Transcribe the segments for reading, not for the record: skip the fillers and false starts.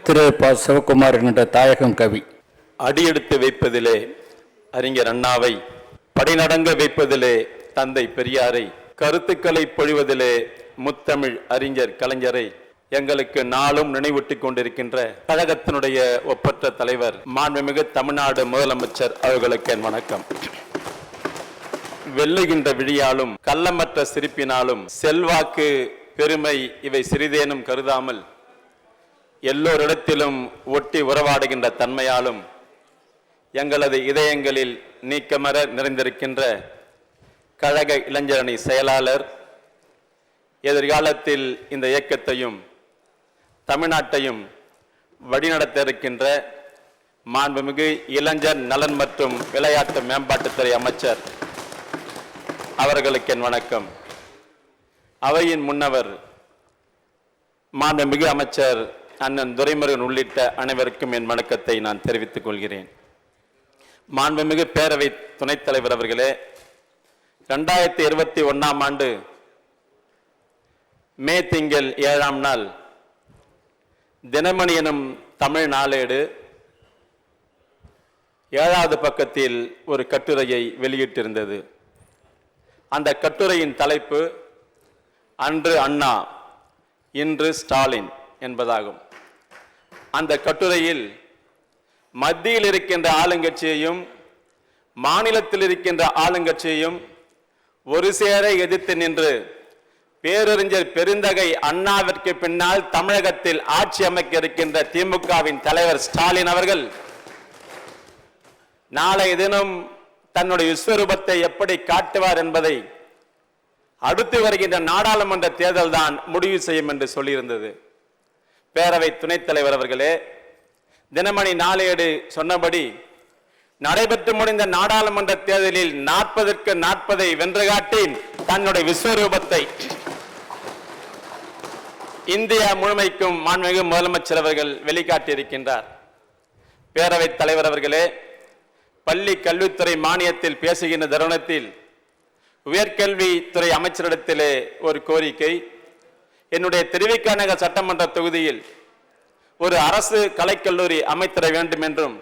திரு ப. சிவகுமார் என்ற தாயகம் கவி. அடியெடுத்து வைப்பதிலே அறிஞர் அண்ணாவை, படிநடங்க வைப்பதிலே தந்தை பெரியாரை, கருத்துக்களை பொழிவதிலே முத்தமிழ் அறிஞர் கலைஞரை எங்களுக்கு நாளும் நினைவூட்டிக் கொண்டிருக்கின்ற கழகத்தினுடைய ஒப்பற்ற தலைவர் மாண்புமிகு தமிழ்நாடு முதலமைச்சர் அவர்களுக்கு என் வணக்கம். வெல்லுகின்ற விழியாலும் கள்ளமற்ற சிரிப்பினாலும் செல்வாக்கு பெருமை இவை சிறிதேனும் கருதாமல் எல்லோரிடத்திலும் ஒட்டி உறவாடுகின்ற தன்மையாலும் எங்களது இதயங்களில் நீக்கமர நிறைந்திருக்கின்ற கழக இளைஞரணி செயலாளர், எதிர்காலத்தில் இந்த இயக்கத்தையும் தமிழ்நாட்டையும் வழிநடத்த இருக்கின்ற மாண்புமிகு இளைஞர் நலன் மற்றும் விளையாட்டு மேம்பாட்டுத்துறை அமைச்சர் அவர்களுக்கு என் வணக்கம். அவையின் முன்னவர் மாண்புமிகு அமைச்சர் அண்ணன் துரைமுருகன் உள்ளிட்ட அனைவருக்கும் என் வணக்கத்தை நான் தெரிவித்துக் கொள்கிறேன். மாண்புமிகு பேரவை துணைத் தலைவர் அவர்களே, 2021ஆம் ஆண்டு மே திங்கள் 7ஆம் நாள் தினமணி எனும் தமிழ் நாளேடு 7வது பக்கத்தில் ஒரு கட்டுரையை வெளியிட்டிருந்தது. அந்த கட்டுரையின் தலைப்பு அன்று அண்ணா இன்று ஸ்டாலின் என்பதாகும். அந்த கட்டுரையில் மத்தியில் இருக்கின்ற ஆளுங்கட்சியையும் மாநிலத்தில் இருக்கின்ற ஆளுங்கட்சியையும் ஒரு சேர எதிர்த்து நின்று பேரறிஞர் பெருந்தகை அண்ணாவிற்கு பின்னால் தமிழகத்தில் ஆட்சி அமைக்க இருக்கின்ற திமுகவின் தலைவர் ஸ்டாலின் அவர்கள் நாளைய தினம் தன்னுடைய விஸ்வரூபத்தை எப்படி காட்டுவார் என்பதை அடுத்து வருகின்ற நாடாளுமன்ற தேர்தல் தான் முடிவு செய்யும் என்று சொல்லியிருந்தது. பேரவை துணைத் தலைவர் அவர்களே, தினமணி நாளேடு சொன்னபடி நடைபெற்று முடிந்த நாடாளுமன்ற தேர்தலில் 40க்கு 40 வென்று காட்டி தன்னுடைய விஸ்வரூபத்தை இந்தியா முழுமைக்கும் மாண்புமிகு முதலமைச்சர் அவர்கள் வெளிக்காட்டியிருக்கின்றார். பேரவைத் தலைவர் அவர்களே, பள்ளி கல்வித்துறை மானியத்தில் பேசுகின்ற தருணத்தில் உயர்கல்வித்துறை அமைச்சரிடத்திலே ஒரு கோரிக்கை, என்னுடைய திருவிக நகர் சட்டமன்ற தொகுதியில் ஒரு அரசு கலைக்கல்லூரி அமைத்திட வேண்டும் என்றும்,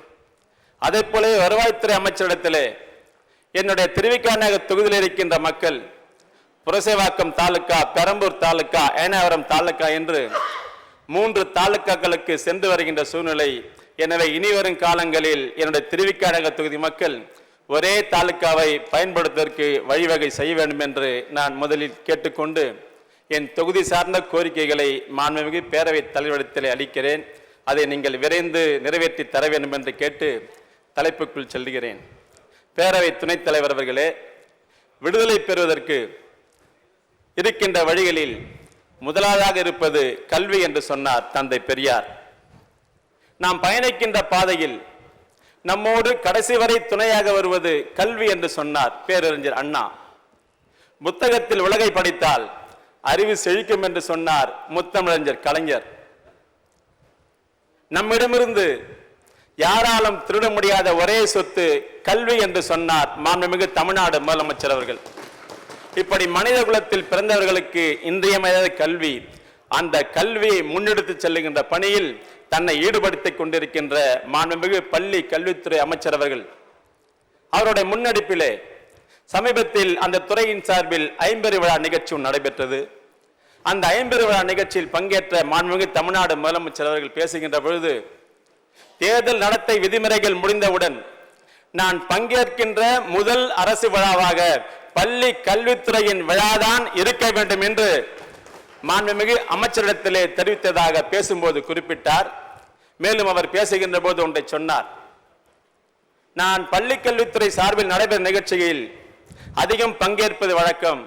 அதே போல வருவாய்த்துறை அமைச்சரிடத்திலே என்னுடைய திருவிக நகர் தொகுதியில் இருக்கின்ற மக்கள் புரசைவாக்கம் தாலுகா, பெரம்பூர் தாலுகா, ஏனாவரம் தாலுகா என்று 3 தாலுகாக்களுக்கு சென்று வருகின்ற சூழ்நிலை. எனவே இனிவரும் காலங்களில் என்னுடைய திருவிக நகர் தொகுதி மக்கள் ஒரே தாலுகாவை பயன்படுத்துவதற்கு வழிவகை செய்ய வேண்டும் என்று நான் முதலில் கேட்டுக்கொண்டு என் தொகுதி சார்ந்த கோரிக்கைகளை மாண்புமிகு பேரவைத் தலைவரிடத்தில் அளிக்கிறேன். அதை நீங்கள் விரைந்து நிறைவேற்றி தர வேண்டும் என்று கேட்டு தலைப்புக்குள் செல்கிறேன். பேரவை துணைத் தலைவர் அவர்களே, விடுதலை பெறுவதற்கு இருக்கின்ற வழிகளில் முதலாவதாக இருப்பது கல்வி என்று சொன்னார் தந்தை பெரியார். நாம் பயணிக்கின்ற பாதையில் நம்மோடு கடைசி வரை துணையாக வருவது கல்வி என்று சொன்னார் பேரறிஞர் அண்ணா. புத்தகத்தில் உலகை படித்தால் அறிவு செழிக்கும் என்று சொன்னார் முத்தமிழறிஞர் கலைஞர். நம்மிடமிருந்து யாராலும் திருட முடியாத ஒரே சொத்து கல்வி என்று சொன்னார் மாண்புமிகு தமிழ்நாடு முதலமைச்சர் அவர்கள். இப்படி மனித குலத்தில் பிறந்தவர்களுக்கு இன்றியமையாத கல்வி, அந்த கல்வியை முன்னெடுத்து செல்லுகின்ற பணியில் தன்னை ஈடுபடுத்திக் கொண்டிருக்கின்ற மாண்புமிகு பள்ளி கல்வித்துறை அமைச்சர் அவர்கள் அவருடைய முன்னெடுப்பிலே சமீபத்தில் அந்த துறையின் சார்பில் 50 விழா நிகழ்ச்சி நடைபெற்றது. அந்த 50 விழா நிகழ்ச்சியில் பங்கேற்ற மாண்புமிகு தமிழ்நாடு முதலமைச்சர் அவர்கள் பேசுகின்ற பொழுது, தேர்தல் நடத்தை விதிமுறைகள் முடிந்தவுடன் நான் பங்கேற்கின்ற முதல் அரசு விழாவாக பள்ளி கல்வித்துறையின் விழாதான் இருக்க வேண்டும் என்று மாண்புமிகு அமைச்சரிடத்திலே தெரிவித்ததாக பேசும்போது குறிப்பிட்டார். மேலும் அவர் பேசுகின்ற போது ஒன்றை சொன்னார், நான் பள்ளி கல்வித்துறை சார்பில் நடைபெறும் நிகழ்ச்சியில் அதிகம் பங்கேற்பது வழக்கம்.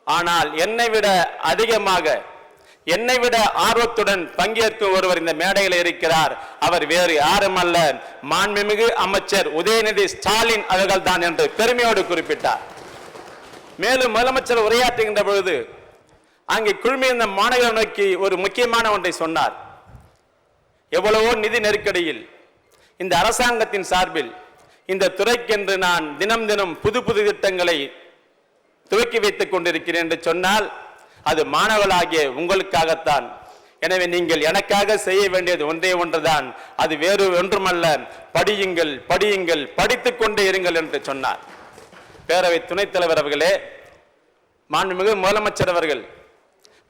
ஆனால் என்னை விட அதிகமாக, என்னை விட ஆர்வத்துடன் பங்கேற்கும் ஒருவர் இந்த மேடையில் இருக்கிறார். அவர் வேறு யாருமல்ல, மாண்புமிகு அமைச்சர் உதயநிதி ஸ்டாலின் அவர்கள் தான் என்று பெருமையோடு குறிப்பிட்டார். மேலும் முதலமைச்சர் உரையாற்றுகின்ற பொழுது அங்கே குழுமியிருந்த மாணவர்கள் நோக்கி ஒரு முக்கியமான ஒன்றை சொன்னார். எவ்வளவோ நிதி நெருக்கடியில் இந்த அரசாங்கத்தின் சார்பில் இந்த துறைக்கென்று நான் தினம் தினம் புது புது திட்டங்களை துவக்கி வைத்துக் கொண்டிருக்கிறேன் என்று சொன்னால் அது மாணவர்களாகிய உங்களுக்காகத்தான். எனவே நீங்கள் எனக்காக செய்ய வேண்டியது ஒன்றே ஒன்றுதான், அது வேறு ஒன்றுமல்ல, படியுங்கள் படியுங்கள் படித்துக் கொண்டே இருங்கள் என்று சொன்னார். பேரவை துணைத் தலைவர் அவர்களே, மாண்புமிகு முதலமைச்சர் அவர்கள்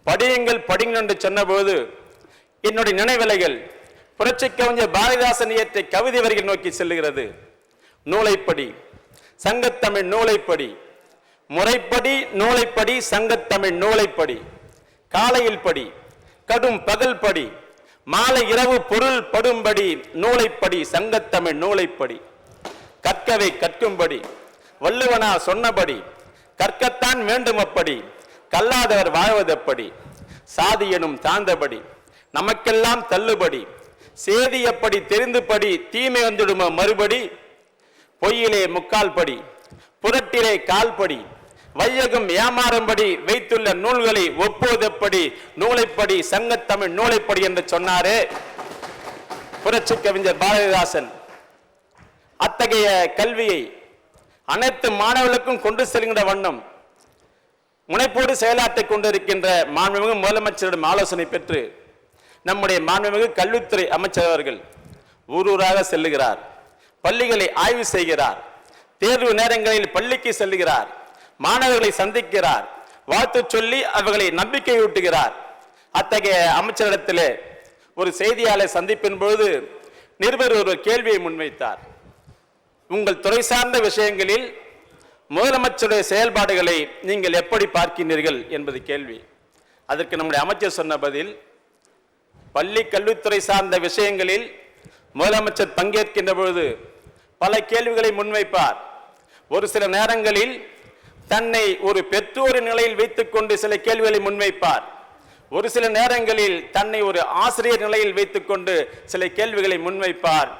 படியுங்கள் படியுங்கள் என்று சொன்னபோது என்னுடைய நினைவலைகள் புரட்சி கவிஞர் பாரதிதாசன் இயற்றிய கவிதை வரிகள் நோக்கி செல்லுகிறது. நூலைப்படி சங்கத்தமிழ் நூலைப்படி, முறைப்படி நூலைப்படி சங்கத்தமிழ் நூலைப்படி, காலையில் படி கடும் பகல் படி, மாலை இரவு பொருள் படும்படி நூலைப்படி சங்கத்தமிழ் நூலைப்படி, கற்கவை கற்கும்படி வள்ளுவனா சொன்னபடி, கற்கத்தான் வேண்டும் அப்படி கல்லாதவர் வாழ்வதப்படி, சாதி எனும் தாழ்ந்தபடி நமக்கெல்லாம் தள்ளுபடி, சேதி எப்படி தெரிந்து படி தீமை வந்துடுமோ மறுபடி, பொய்யிலே முக்கால் படி புரட்டிலே கால்படி, வையகம் ஏமாறும்படி வைத்துள்ள நூல்களை ஒப்புவதப்படி நூலைப்படி சங்கத்தமிழ் நூலைப்படி என்று சொன்னாரே புரட்சி கவிஞர் பாரதிதாசன். அத்தகைய கல்வியை அனைத்து மாணவர்களுக்கும் கொண்டு செல்கின்ற வண்ணம் முனைப்போடு செயலாற்றிக் கொண்டிருக்கின்ற மாண்புமிகு முதலமைச்சரிடம் ஆலோசனை பெற்று நம்முடைய மாண்புமிகு கல்வித்துறை அமைச்சர் அவர்கள் ஊரூராக செல்லுகிறார், பள்ளிகளை ஆய்வு செய்கிறார், தேர்வு நேரங்களில் பள்ளிக்கு செல்லுகிறார், மாணவர்களை சந்திக்கிறார், வாழ்த்து சொல்லி அவர்களை நம்பிக்கையூட்டுகிறார். அத்தகைய அமைச்சரிடத்திலே ஒரு செய்தியாளர் சந்திப்பின் போது நிருபர் ஒரு கேள்வியை முன்வைத்தார். உங்கள் துறை சார்ந்த விஷயங்களில் முதலமைச்சருடைய செயல்பாடுகளை நீங்கள் எப்படி பார்க்கிறீர்கள் என்பது கேள்வி. அதற்கு நம்முடைய அமைச்சர் சொன்ன பதில், பள்ளி கல்வித்துறை சார்ந்த விஷயங்களில் முதலமைச்சர் பங்கேற்கின்ற பொழுது பல கேள்விகளை முன்வைப்பார். ஒரு சில நேரங்களில் தன்னை ஒரு பெற்றோரின் நிலையில் வைத்துக் கொண்டு சில கேள்விகளை முன்வைப்பார். ஒரு சில நேரங்களில் தன்னை ஒரு ஆசிரியர் நிலையில் வைத்துக் கொண்டு சில கேள்விகளை முன்வைப்பார்.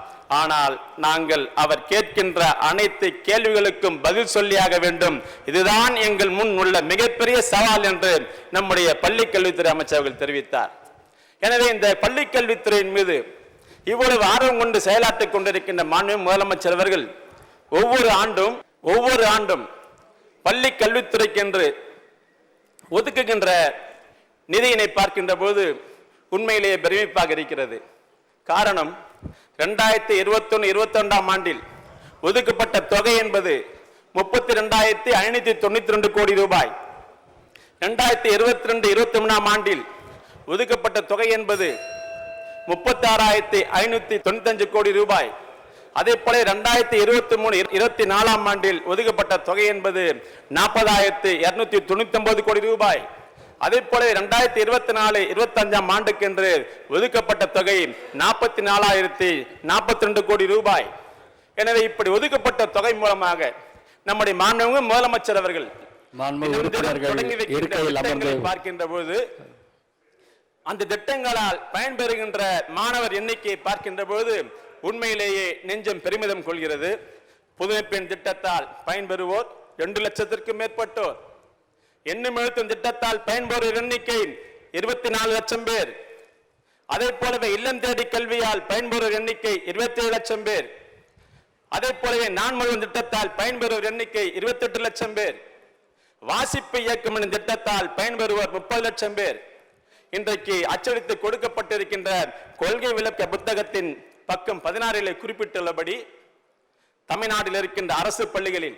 ஆனால் நாங்கள் அவர் கேட்கின்ற அனைத்து கேள்விகளுக்கும் பதில் சொல்லியாக வேண்டும். இதுதான் எங்கள் முன் உள்ள மிகப்பெரிய சவால் என்று நம்முடைய பள்ளி கல்வித்துறை அமைச்சர்கள் தெரிவித்தார். எனவே இந்த பள்ளி கல்வித்துறையின் மீது இவ்வளவு ஆர்வம் கொண்டு செயலாற்றிக் கொண்டிருக்கின்ற மாண்புமிகு முதலமைச்சர் அவர்கள் ஒவ்வொரு ஆண்டும் பள்ளி கல்வித்துறைக்கு என்று ஒதுக்குகின்ற நிதியினை பார்க்கின்ற போது உண்மையிலேயே பிரமிப்பாக இருக்கிறது. காரணம், 2021-22 ஆண்டில் ஒதுக்கப்பட்ட தொகை என்பது 32,592 கோடி ரூபாய். 2022-23 ஆண்டில் ஒதுக்கப்பட்ட தொகை என்பது 36,595 கோடி ரூபாய். அதே போல 2023-24 ஆண்டில் ஒதுக்கப்பட்ட தொகை என்பது 40,299 கோடி ரூபாய். அதே போல 2024-25 ஆண்டுக்கு என்று ஒதுக்கப்பட்ட தொகை 44,042 கோடி ரூபாய். எனவே இப்படி ஒதுக்கப்பட்ட தொகை மூலமாக நம்முடைய மாண்புமிகு முதலமைச்சர் அவர்கள் பார்க்கின்ற போது அந்த திட்டங்களால் பயன்பெறுகின்ற மாணவர் எண்ணிக்கையை பார்க்கின்ற போது உண்மையிலேயே நெஞ்சம் பெருமிதம் கொள்கிறது. புதுமை பெண் திட்டத்தால் பயன்பெறுவோர் 2 லட்சத்திற்கும் மேற்பட்டோர், எண்ணும் எழுத்தும் திட்டத்தால் பயன்பெறுவோர் எண்ணிக்கை 24 லட்சம் பேர். அதே போலவே இல்லம் தேடி கல்வியால் பயன்பெறுவோர் எண்ணிக்கை 27 லட்சம் பேர். அதே போலவே நான்முழுவதும் திட்டத்தால் பயன்பெறுவோர் எண்ணிக்கை 28 லட்சம் பேர். வாசிப்பு இயக்கம் எனும் திட்டத்தால் பயன்பெறுவோர் 30 லட்சம் பேர். இன்றைக்கு அச்சடித்து கொடுக்கப்பட்டிருக்கின்ற கொள்கை விளக்க புத்தகத்தின் பக்கம் 16 குறிப்பிட்டுள்ளபடி தமிழ்நாட்டில் இருக்கின்ற அரசு பள்ளிகளில்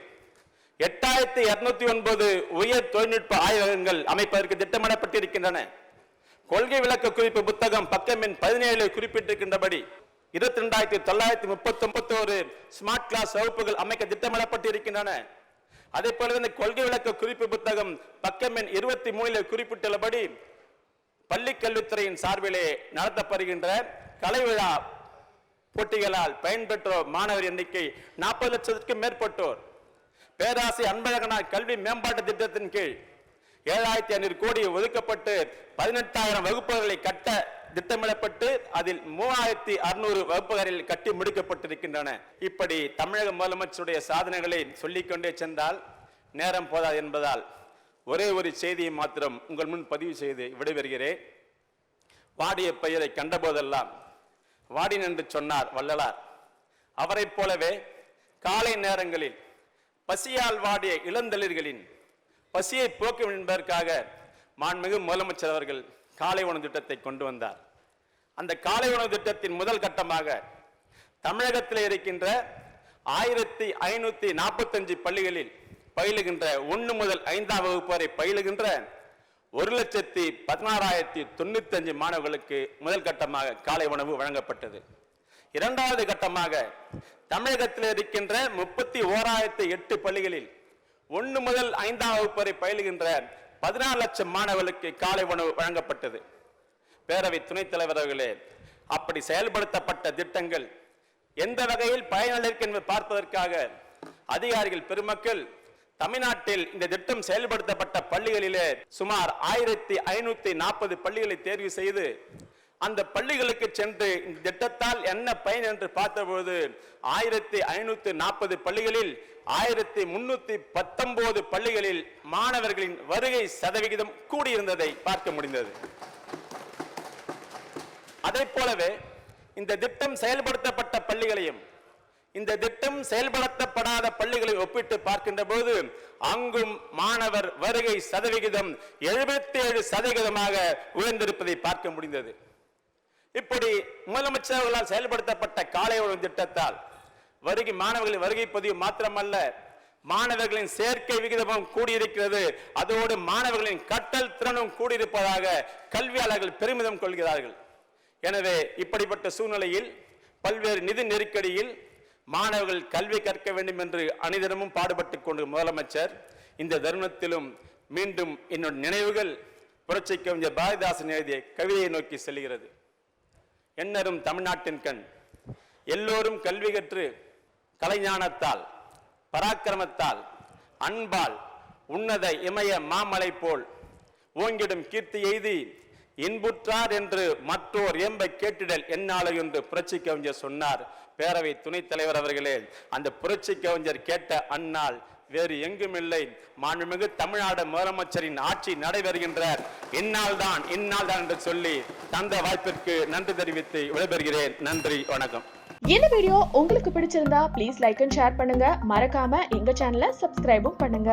8,209 உயர் தொழில்நுட்ப ஆய்வகங்கள் அமைப்பதற்கு திட்டமிடப்பட்டிருக்கின்றன. கொள்கை விளக்க குறிப்பு புத்தகம் பக்கம் 17 குறிப்பிட்டிருக்கின்றபடி 22,939 ஸ்மார்ட் கிளாஸ் வகுப்புகள் அமைக்க திட்டமிடப்பட்டிருக்கின்றன. அதே போல இந்த கொள்கை விளக்க குறிப்பு புத்தகம் பக்கம் 23 குறிப்பிட்டுள்ளபடி பள்ளி கல்வித்துறையின் சார்பிலே நடத்தப்படுகின்ற கலை விழா போட்டிகளால் பயன்பெற்றோர் மாணவர் எண்ணிக்கை 40 லட்சத்திற்கும் மேற்பட்டோர். பேராசிரியர் அன்பழகனார் கல்வி மேம்பாட்டு திட்டத்தின் கீழ் 7,500 கோடி ஒதுக்கப்பட்டு 18,000 வகுப்புகளை கட்ட திட்டமிடப்பட்டு அதில் 3,600 வகுப்புகளில் கட்டி முடிக்கப்பட்டிருக்கின்றன. இப்படி தமிழக முதலமைச்சருடைய சாதனைகளை சொல்லிக்கொண்டே சென்றால் நேரம் போதாது என்பதால் ஒரே ஒரு செய்தியை மாத்திரம் உங்கள் முன் பதிவு செய்து விடைபெறுகிறேன். வாடிய பயிரை கண்டபோதெல்லாம் வாடின் என்று சொன்னார் வள்ளலார். அவரை போலவே காலை நேரங்களில் பசியால் வாடிய இளந்தளிர்களின் பசியை போக்கும் என்பதற்காக மாண்புமிகு முதலமைச்சர் அவர்கள் காலை உணவு திட்டத்தை கொண்டு வந்தார். அந்த காலை உணவு திட்டத்தின் முதல் கட்டமாக தமிழகத்தில் இருக்கின்ற 1545 பள்ளிகளில் பயிலுகின்ற 1 முதல் 5ஆம் வகுப்பு வரை பயிலுகின்ற 1,16,095 மாணவர்களுக்கு முதல் கட்டமாக காலை உணவு வழங்கப்பட்டது. இரண்டாவது கட்டமாக தமிழகத்தில் இருக்கின்ற 31,008 பள்ளிகளில் 1 முதல் 5ஆம் வகுப்பு வரை பயிலுகின்ற 14 லட்சம் மாணவர்களுக்கு காலை உணவு வழங்கப்பட்டது. பேரவை துணைத் தலைவர் அவர்களே, அப்படி செயல்படுத்தப்பட்ட திட்டங்கள் எந்த வகையில் பயனளிக்கும் என்பதை பார்ப்பதற்காக அதிகாரிகள் பெருமக்கள் தமிழ்நாட்டில் இந்த திட்டம் செயல்படுத்தப்பட்ட பள்ளிகளிலே சுமார் 1540 பள்ளிகளை தேர்வு செய்து அந்த பள்ளிகளுக்கு சென்று இந்த திட்டத்தால் என்ன பயன் என்று பார்த்தபோது 1540 பள்ளிகளில் 1319 பள்ளிகளில் மாணவர்களின் வருகை சதவிகிதம் கூடியிருந்ததை பார்க்க முடிந்தது. அதை போலவே இந்த திட்டம் செயல்படுத்தப்பட்ட பள்ளிகளையும் இந்த திட்டம் செயல்படுத்தப்படாத பள்ளிகளை ஒப்பிட்டு பார்க்கின்ற போது அங்கும் மாணவர் வருகை சதவிகிதம் 77% உயர்ந்திருப்பதை பார்க்க முடிந்தது. இப்படி முதலமைச்சர்களால் செயல்படுத்தப்பட்ட காலை உணவு திட்டத்தால் மாணவர்களின் வருகை பதிவு மாத்திரமல்ல, மாணவர்களின் சேர்க்கை விகிதமும் கூடியிருக்கிறது. அதோடு மாணவர்களின் கற்றல் திறனும் கூடியிருப்பதாக கல்வியாளர்கள் பெருமிதம் கொள்கிறார்கள். எனவே இப்படிப்பட்ட சூழ்நிலையில் பல்வேறு நிதி நெருக்கடியில் மாணவர்கள் கல்வி கற்க வேண்டும் என்று அனைதினமும் பாடுபட்டுக் கொண்டு முதலமைச்சர் இந்த தருணத்திலும் மீண்டும் என்னுடைய நினைவுகள் புரட்சி கவிஞர் பாரதிதாசன் எழுதிய கவிதையை நோக்கி செல்கிறது. எண்ணரும் தமிழ்நாட்டின் கண் எல்லோரும் கல்வி கற்று கலைஞானத்தால் பராக்கிரமத்தால் அன்பால் உன்னத இமய மாமலை போல் ஓங்கிடும் கீர்த்தி எய்தி இன்புற்றார் என்று மற்றோர் ஏம்ப கேட்டிடல் என்னால என்று புரட்சி கவிஞர் சொன்னார். பேரவை துணைத் தலைவர் அவர்களே, அந்த புரட்சி கவிஞர் கேட்ட அந்நாள் வேறு எங்கும் இல்லை, மாண்புமிகு தமிழ்நாடு முதலமைச்சரின் ஆட்சி நடைபெறுகின்ற இந்நாள் தான் என்று சொல்லி தந்த வாய்ப்பிற்கு நன்றி தெரிவித்து விடைபெறுகிறேன். நன்றி, வணக்கம். இந்த வீடியோ உங்களுக்கு பிடிச்சிருந்தா ப்ளீஸ் லைக் அண்ட் ஷேர் பண்ணுங்க. மறக்காம எங்க சேனலை சப்ஸ்கிரைபும் பண்ணுங்க.